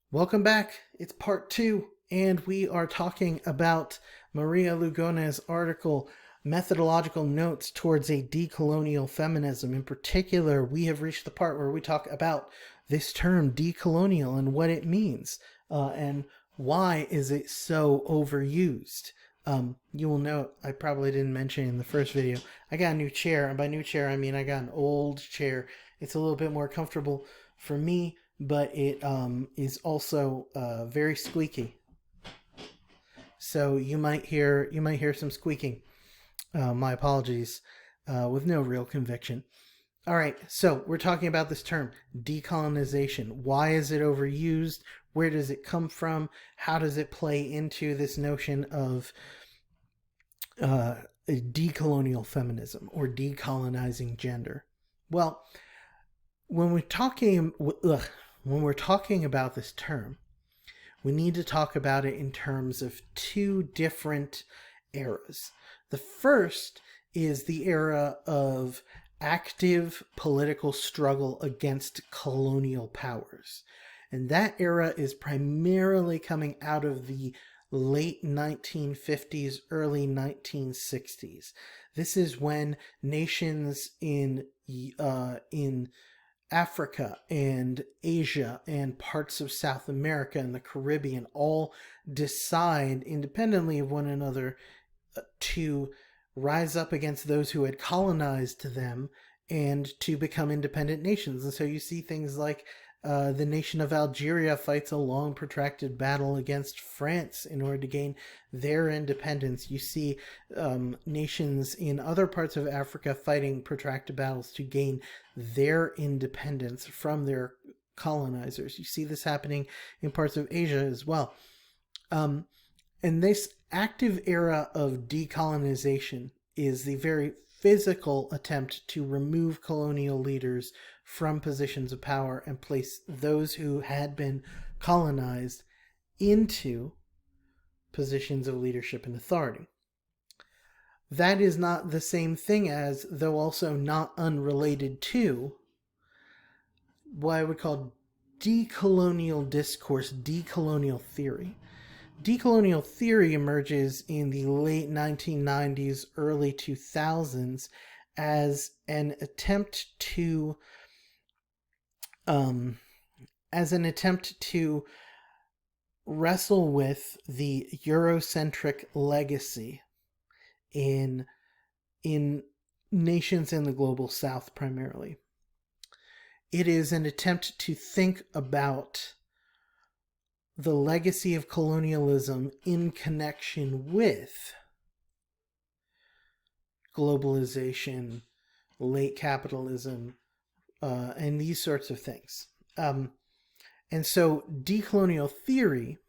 Welcome back. It's part two, and we are talking about Maria Lugones' article, Methodological Notes Towards a Decolonial Feminism. In particular, we have reached the part where we talk about this term decolonial and what it means, and why is it so overused. You will note I probably didn't mention in the first video, I got a new chair, and by new chair I mean I got an old chair. It's a little bit more comfortable for me, but it is also very squeaky. So you might hear some squeaking. My apologies, with no real conviction. All right, so we're talking about this term, decolonization. Why is it overused? Where does it come from? How does it play into this notion of decolonial feminism or decolonizing gender? Well, when we're talking about this term, we need to talk about it in terms of two different eras. The first is the era of active political struggle against colonial powers. And that era is primarily coming out of the late 1950s, early 1960s. This is when nations in Africa and Asia and parts of South America and the Caribbean all decide independently of one another to rise up against those who had colonized them and to become independent nations. And so you see things like the nation of Algeria fights a long protracted battle against France in order to gain their independence. You see nations in other parts of Africa fighting protracted battles to gain their independence from their colonizers. You see this happening in parts of Asia as well. And this active era of decolonization is the very physical attempt to remove colonial leaders from positions of power and place those who had been colonized into positions of leadership and authority. That is not the same thing as, though also not unrelated to, what I would call decolonial discourse, decolonial theory. Decolonial theory emerges in the late 1990s, early 2000s as an attempt to wrestle with the Eurocentric legacy in nations in the global South primarily. It is an attempt to think about the legacy of colonialism in connection with globalization, late capitalism, and these sorts of things. And so decolonial theory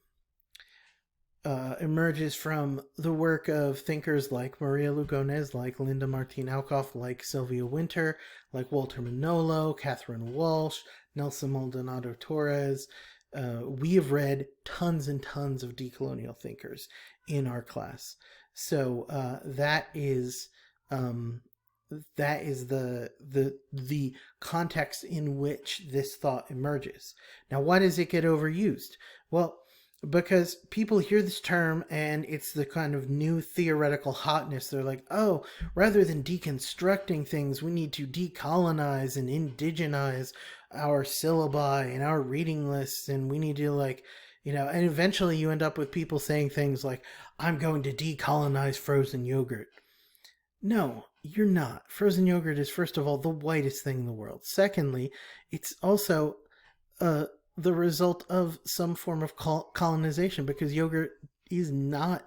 emerges from the work of thinkers like Maria Lugones, like Linda Martin Alcoff, like Sylvia Wynter, like Walter Manolo, Catherine Walsh, Nelson Maldonado Torres. We have read tons and tons of decolonial thinkers in our class. So that is the context in which this thought emerges. Now, why does it get overused? Well, because people hear this term and it's the kind of new theoretical hotness. They're like, oh, rather than deconstructing things, we need to decolonize and indigenize our syllabi and our reading lists, and we need to and eventually you end up with people saying things like, I'm going to decolonize frozen yogurt. No, you're not. Frozen yogurt is, first of all, the whitest thing in the world. Secondly, it's also the result of some form of colonization, because yogurt is not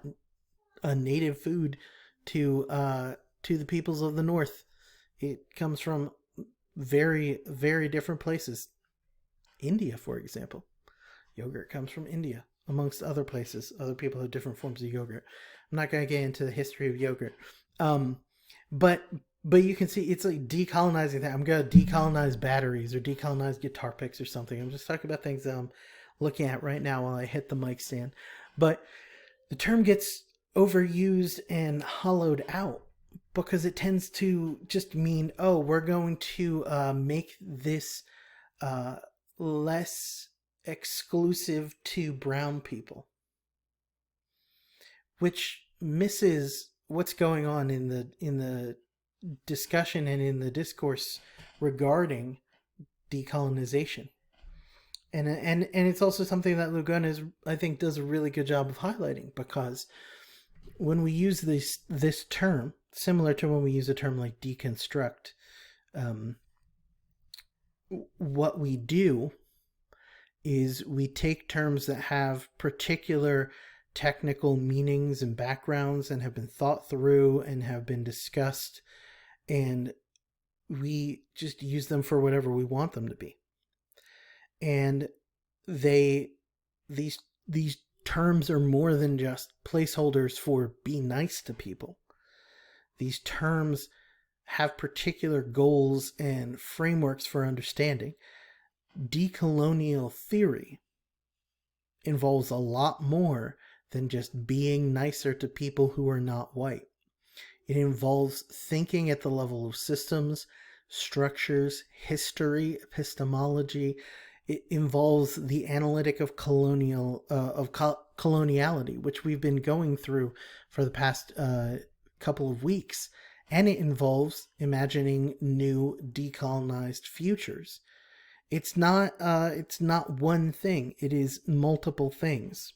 a native food to the peoples of the North. It comes from very, very different places. India, for example. Yogurt comes from India, amongst other places. Other people have different forms of yogurt. I'm not going to get into the history of yogurt. But you can see it's like decolonizing that. I'm going to decolonize batteries or decolonize guitar picks or something. I'm just talking about things that I'm looking at right now while I hit the mic stand. But the term gets overused and hollowed out because it tends to just mean, oh, we're going to make this less exclusive to brown people, which misses what's going on in the discussion and in the discourse regarding decolonization. And it's also something that Lugones, I think, does a really good job of highlighting, because when we use this term, similar to when we use a term like deconstruct, um, what we do is we take terms that have particular technical meanings and backgrounds and have been thought through and have been discussed, and we just use them for whatever we want them to be. And these terms are more than just placeholders for be nice to people. These terms have particular goals and frameworks for understanding. Decolonial theory involves a lot more than just being nicer to people who are not white. It involves thinking at the level of systems, structures, history, epistemology. It involves the analytic of coloniality, which we've been going through for the past couple of weeks, and it involves imagining new decolonized futures. It's not one thing. It is multiple things,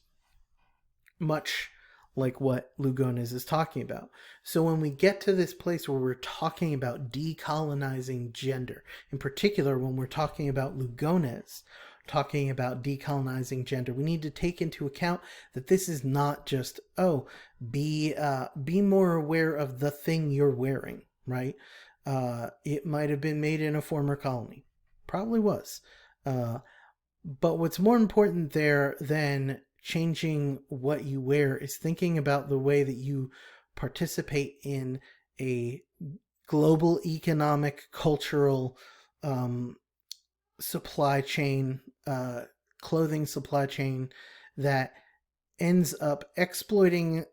much like what Lugones is talking about. So when we get to this place where we're talking about decolonizing gender, in particular when we're talking about Lugones talking about decolonizing gender, we need to take into account that this is not just, be more aware of the thing you're wearing, right? It might have been made in a former colony. Probably was. But what's more important there than changing what you wear is thinking about the way that you participate in a global economic, cultural supply chain, clothing supply chain that ends up exploiting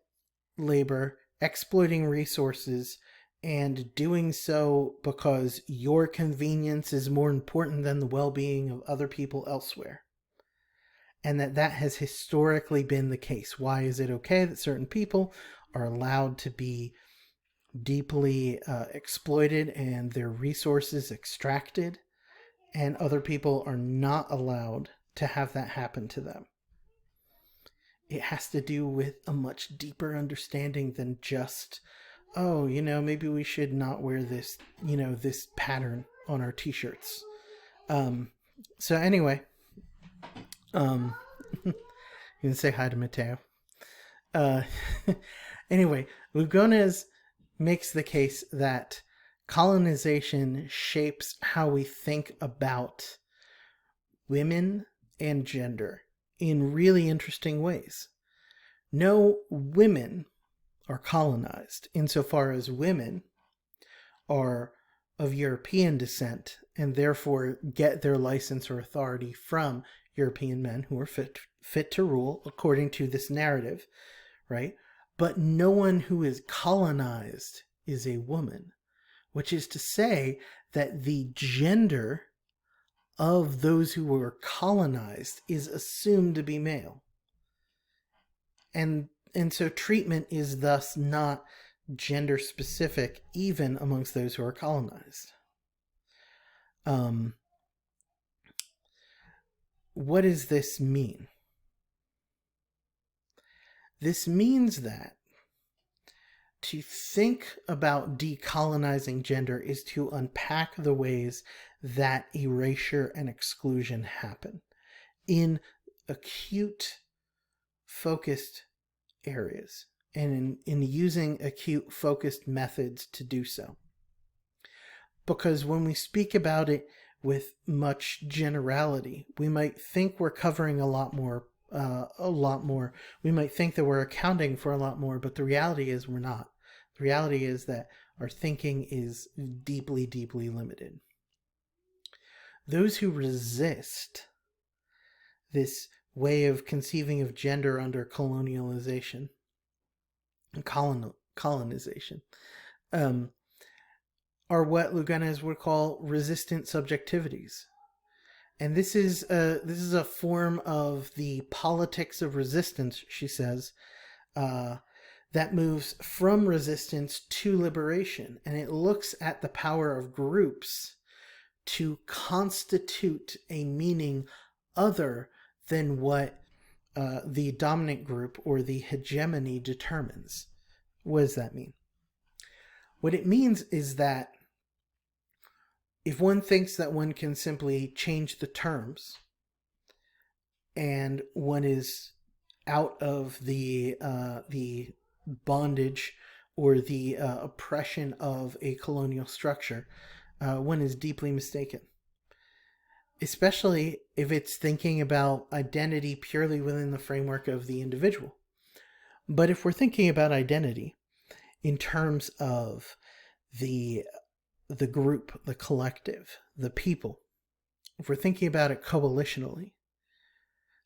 labor, exploiting resources, and doing so because your convenience is more important than the well-being of other people elsewhere. And that has historically been the case. Why is it okay that certain people are allowed to be deeply exploited and their resources extracted, and other people are not allowed to have that happen to them? It has to do with a much deeper understanding than just, maybe we should not wear this, this pattern on our t-shirts. So anyway, you can say hi to Mateo. Anyway, Lugones makes the case that colonization shapes how we think about women and gender in really interesting ways. No women are colonized insofar as women are of European descent and therefore get their license or authority from European men who are fit to rule according to this narrative, right? But no one who is colonized is a woman, which is to say that the gender of those who were colonized is assumed to be male. And so treatment is thus not gender specific even amongst those who are colonized. What does this mean? This means that to think about decolonizing gender is to unpack the ways that erasure and exclusion happen in acute, focused areas, and in using acute, focused methods to do so. Because when we speak about it with much generality, we might think we're covering a lot more. We might think that we're accounting for a lot more, but the reality is we're not. The reality is that our thinking is deeply, deeply limited. Those who resist this way of conceiving of gender under colonialization, colonization, are what Lugones would call resistant subjectivities. And this is a form of the politics of resistance, she says, uh, that moves from resistance to liberation, and it looks at the power of groups to constitute a meaning other than what the dominant group or the hegemony determines. What does that mean? What it means is that if one thinks that one can simply change the terms and one is out of the bondage or the oppression of a colonial structure, one is deeply mistaken. Especially if it's thinking about identity purely within the framework of the individual. But if we're thinking about identity in terms of the group, the collective, the people, if we're thinking about it coalitionally,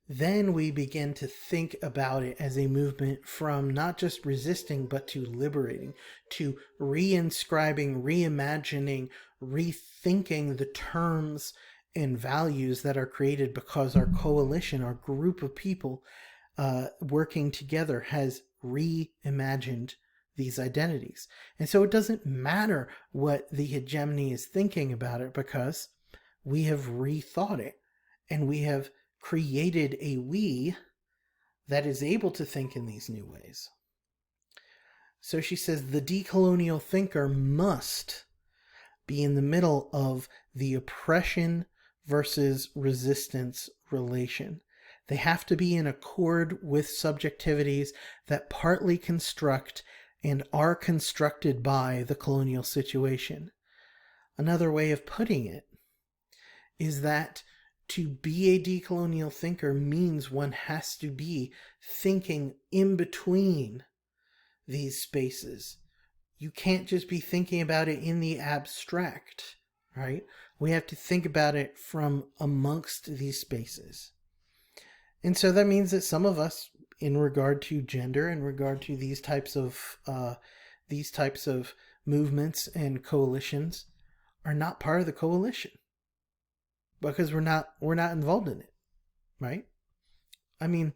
then we begin to think about it as a movement from not just resisting, but to liberating, to reinscribing, reimagining, rethinking the terms and values that are created because our coalition, our group of people working together has reimagined these identities. And so it doesn't matter what the hegemony is thinking about it, because we have rethought it and we have created a we that is able to think in these new ways. So she says the decolonial thinker must be in the middle of the oppression versus resistance relation. They have to be in accord with subjectivities that partly construct and are constructed by the colonial situation. Another way of putting it is that to be a decolonial thinker means one has to be thinking in between these spaces. You can't just be thinking about it in the abstract, right? We have to think about it from amongst these spaces. And so that means that some of us, in regard to gender, in regard to these types of movements and coalitions, are not part of the coalition because we're not involved in it, right? I mean,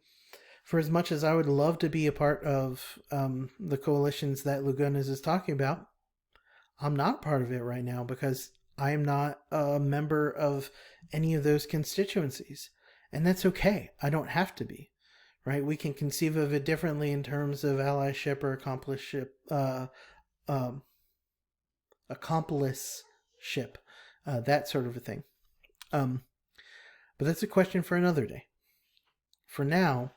for as much as I would love to be a part of the coalitions that Lugones is talking about, I'm not part of it right now because I am not a member of any of those constituencies. And that's okay. I don't have to be, right? We can conceive of it differently in terms of allyship or accompliship, accompliship, that sort of a thing. But that's a question for another day. For now,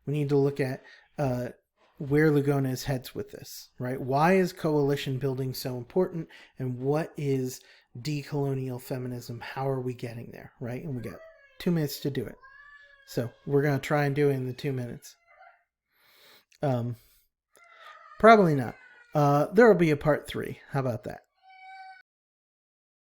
we need to look at where Lugones heads with this, right? Why is coalition building so important, and what is decolonial feminism? How are we getting there, right? And we got 2 minutes to do it. So we're going to try and do it in the 2 minutes. Probably not. There will be a part 3. How about that?